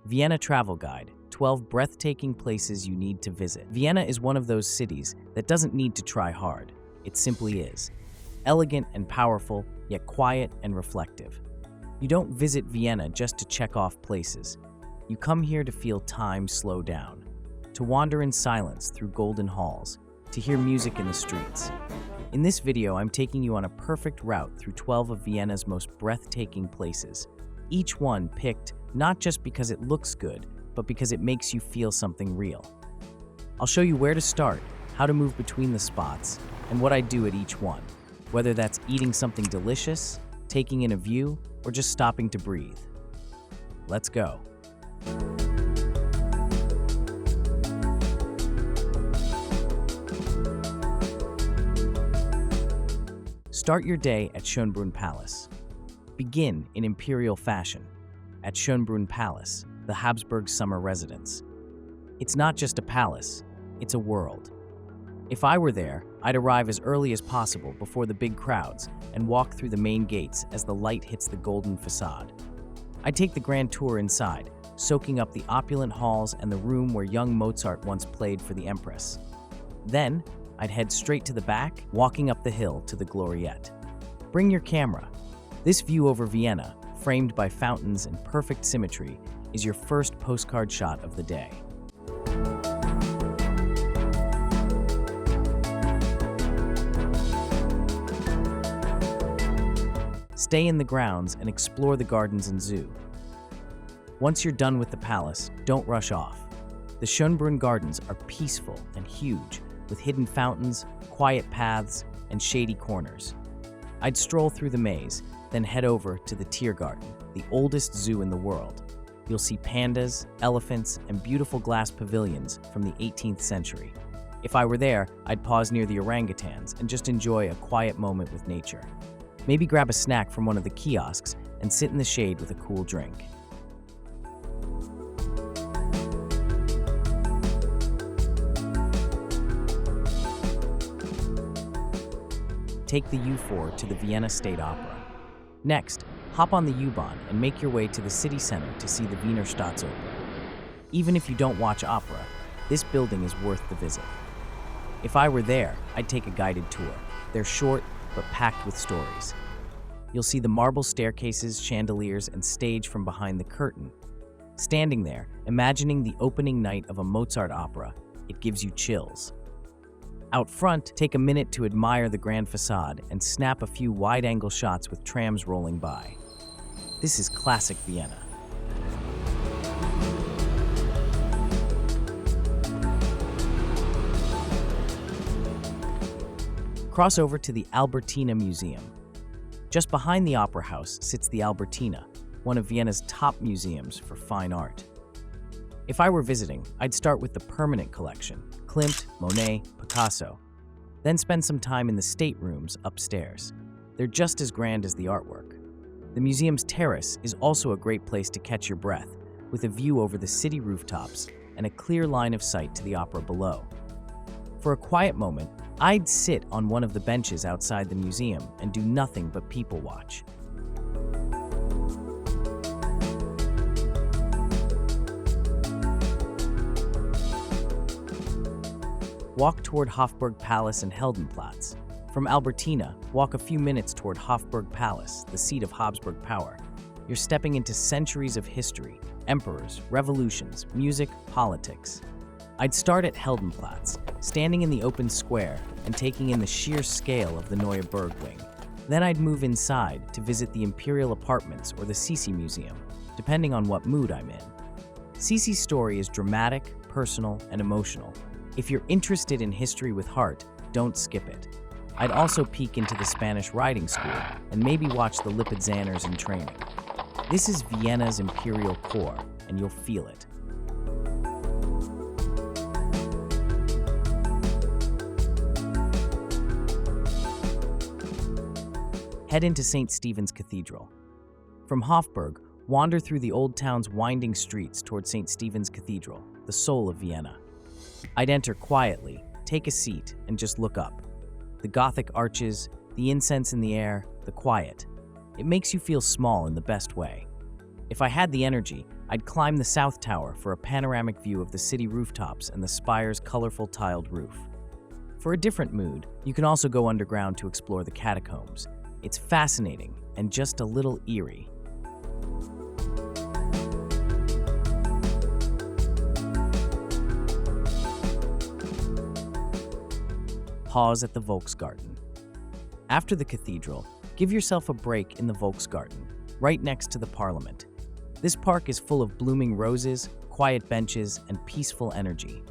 Vienna Travel Guide, 12 breathtaking places you need to visit. Vienna is one of those cities that doesn't need to try hard. It simply is. Elegant and powerful, yet quiet and reflective. You don't visit Vienna just to check off places. You come here to feel time slow down, to wander in silence through golden halls, to hear music in the streets. In this video, I'm taking you on a perfect route through 12 of Vienna's most breathtaking places. Each one picked not just because it looks good, but because it makes you feel something real. I'll show you where to start, how to move between the spots, and what I do at each one, whether that's eating something delicious, taking in a view, or just stopping to breathe. Let's go. Start your day at Schönbrunn Palace. Begin in Imperial fashion at Schönbrunn Palace, the Habsburg summer residence. It's not just a palace, it's a world. If I were there, I'd arrive as early as possible before the big crowds and walk through the main gates as the light hits the golden facade. I'd take the grand tour inside, soaking up the opulent halls and the room where young Mozart once played for the Empress. Then, I'd head straight to the back, walking up the hill to the Gloriette. Bring your camera. This view over Vienna, framed by fountains in perfect symmetry, is your first postcard shot of the day. Stay in the grounds and explore the gardens and zoo. Once you're done with the palace, don't rush off. The Schönbrunn Gardens are peaceful and huge, with hidden fountains, quiet paths, and shady corners. I'd stroll through the maze, then head over to the Tiergarten, the oldest zoo in the world. You'll see pandas, elephants, and beautiful glass pavilions from the 18th century. If I were there, I'd pause near the orangutans and just enjoy a quiet moment with nature. Maybe grab a snack from one of the kiosks and sit in the shade with a cool drink. Take the U4 to the Vienna State Opera. Next, hop on the U-Bahn and make your way to the city center to see the Wiener Staatsoper. Even if you don't watch opera, this building is worth the visit. If I were there, I'd take a guided tour. They're short, but packed with stories. You'll see the marble staircases, chandeliers, and stage from behind the curtain. Standing there, imagining the opening night of a Mozart opera, it gives you chills. Out front, take a minute to admire the grand facade and snap a few wide-angle shots with trams rolling by. This is classic Vienna. Cross over to the Albertina Museum. Just behind the Opera House sits the Albertina, one of Vienna's top museums for fine art. If I were visiting, I'd start with the permanent collection, Klimt, Monet, Picasso, then spend some time in the staterooms upstairs. They're just as grand as the artwork. The museum's terrace is also a great place to catch your breath, with a view over the city rooftops and a clear line of sight to the opera below. For a quiet moment, I'd sit on one of the benches outside the museum and do nothing but people watch. Walk toward Hofburg Palace and Heldenplatz. From Albertina, walk a few minutes toward Hofburg Palace, the seat of Habsburg power. You're stepping into centuries of history, emperors, revolutions, music, politics. I'd start at Heldenplatz, standing in the open square and taking in the sheer scale of the Neue Burg wing. Then I'd move inside to visit the Imperial apartments or the Sisi Museum, depending on what mood I'm in. Sisi's story is dramatic, personal, and emotional. If you're interested in history with heart, don't skip it. I'd also peek into the Spanish riding school and maybe watch the Lipizaners in training. This is Vienna's imperial core, and you'll feel it. Head into St. Stephen's Cathedral. From Hofburg, wander through the old town's winding streets toward St. Stephen's Cathedral, the soul of Vienna. I'd enter quietly, take a seat, and just look up. The Gothic arches, the incense in the air, the quiet. It makes you feel small in the best way. If I had the energy, I'd climb the South Tower for a panoramic view of the city rooftops and the spire's colorful tiled roof. For a different mood, you can also go underground to explore the catacombs. It's fascinating and just a little eerie. Pause at the Volksgarten. After the cathedral, give yourself a break in the Volksgarten, right next to the Parliament. This park is full of blooming roses, quiet benches, and peaceful energy.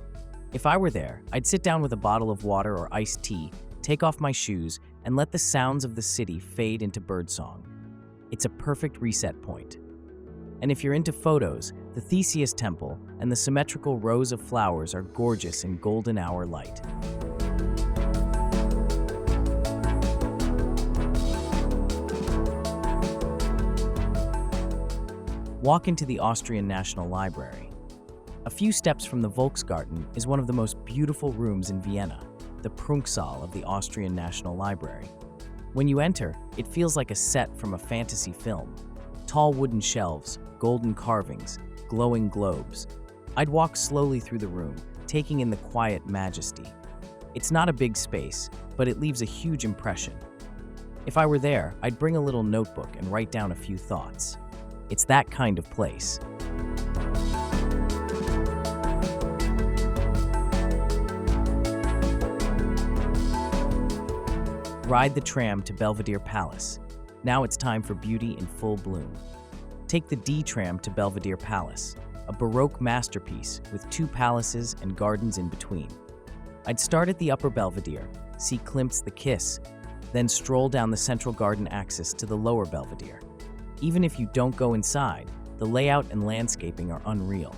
If I were there, I'd sit down with a bottle of water or iced tea, take off my shoes, and let the sounds of the city fade into birdsong. It's a perfect reset point. And if you're into photos, the Theseus Temple and the symmetrical rows of flowers are gorgeous in golden hour light. Walk into the Austrian National Library. A few steps from the Volksgarten is one of the most beautiful rooms in Vienna, the Prunksaal of the Austrian National Library. When you enter, it feels like a set from a fantasy film. Tall wooden shelves, golden carvings, glowing globes. I'd walk slowly through the room, taking in the quiet majesty. It's not a big space, but it leaves a huge impression. If I were there, I'd bring a little notebook and write down a few thoughts. It's that kind of place. Ride the tram to Belvedere Palace. Now it's time for beauty in full bloom. Take the D tram to Belvedere Palace, a Baroque masterpiece with 2 palaces and gardens in between. I'd start at the Upper Belvedere, see Klimt's The Kiss, then stroll down the central garden axis to the Lower Belvedere. Even if you don't go inside, the layout and landscaping are unreal.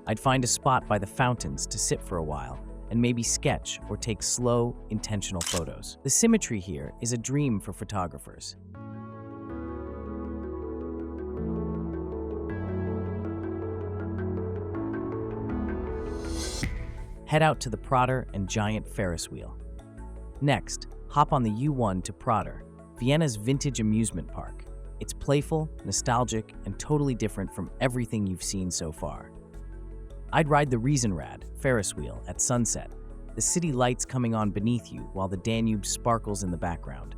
I'd find a spot by the fountains to sit for a while and maybe sketch or take slow, intentional photos. The symmetry here is a dream for photographers. Head out to the Prater and giant Ferris wheel. Next, hop on the U1 to Prater, Vienna's vintage amusement park. It's playful, nostalgic, and totally different from everything you've seen so far. I'd ride the Riesenrad, Ferris wheel, at sunset, the city lights coming on beneath you while the Danube sparkles in the background.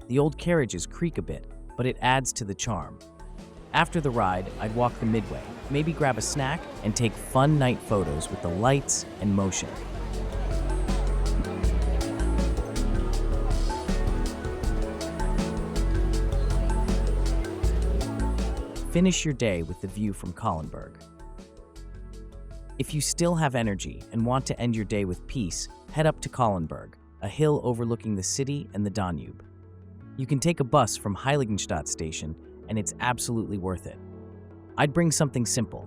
The old carriages creak a bit, but it adds to the charm. After the ride, I'd walk the midway, maybe grab a snack, and take fun night photos with the lights and motion. Finish your day with the view from Kahlenberg. If you still have energy and want to end your day with peace, head up to Kahlenberg, a hill overlooking the city and the Danube. You can take a bus from Heiligenstadt station, and it's absolutely worth it. I'd bring something simple,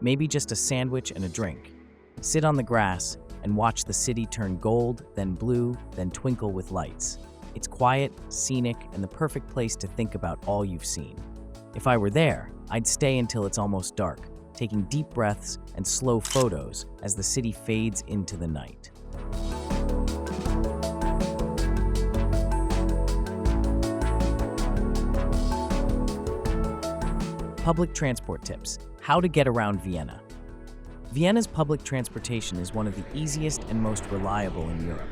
maybe just a sandwich and a drink. Sit on the grass and watch the city turn gold, then blue, then twinkle with lights. It's quiet, scenic, and the perfect place to think about all you've seen. If I were there, I'd stay until it's almost dark, taking deep breaths and slow photos as the city fades into the night. Public transport tips: how to get around Vienna. Vienna's public transportation is one of the easiest and most reliable in Europe.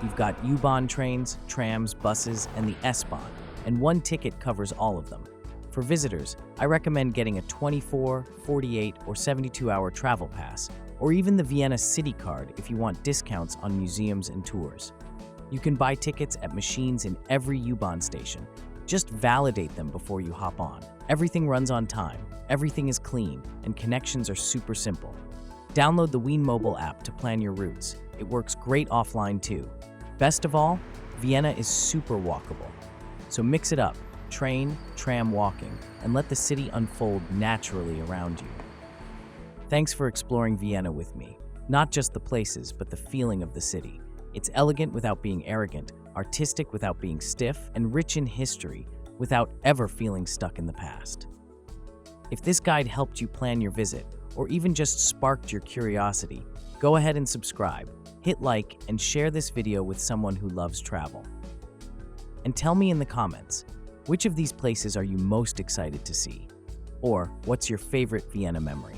You've got U-Bahn trains, trams, buses, and the S-Bahn, and one ticket covers all of them. For visitors, I recommend getting a 24, 48, or 72-hour travel pass, or even the Vienna City Card if you want discounts on museums and tours. You can buy tickets at machines in every U-Bahn station. Just validate them before you hop on. Everything runs on time, everything is clean, and connections are super simple. Download the Wien mobile app to plan your routes. It works great offline too. Best of all, Vienna is super walkable. So mix it up. Train, tram, walking, and let the city unfold naturally around you. Thanks for exploring Vienna with me. Not just the places, but the feeling of the city. It's elegant without being arrogant, artistic without being stiff, and rich in history without ever feeling stuck in the past. If this guide helped you plan your visit, or even just sparked your curiosity, go ahead and subscribe, hit like, and share this video with someone who loves travel. And tell me in the comments, which of these places are you most excited to see? Or, what's your favorite Vienna memory?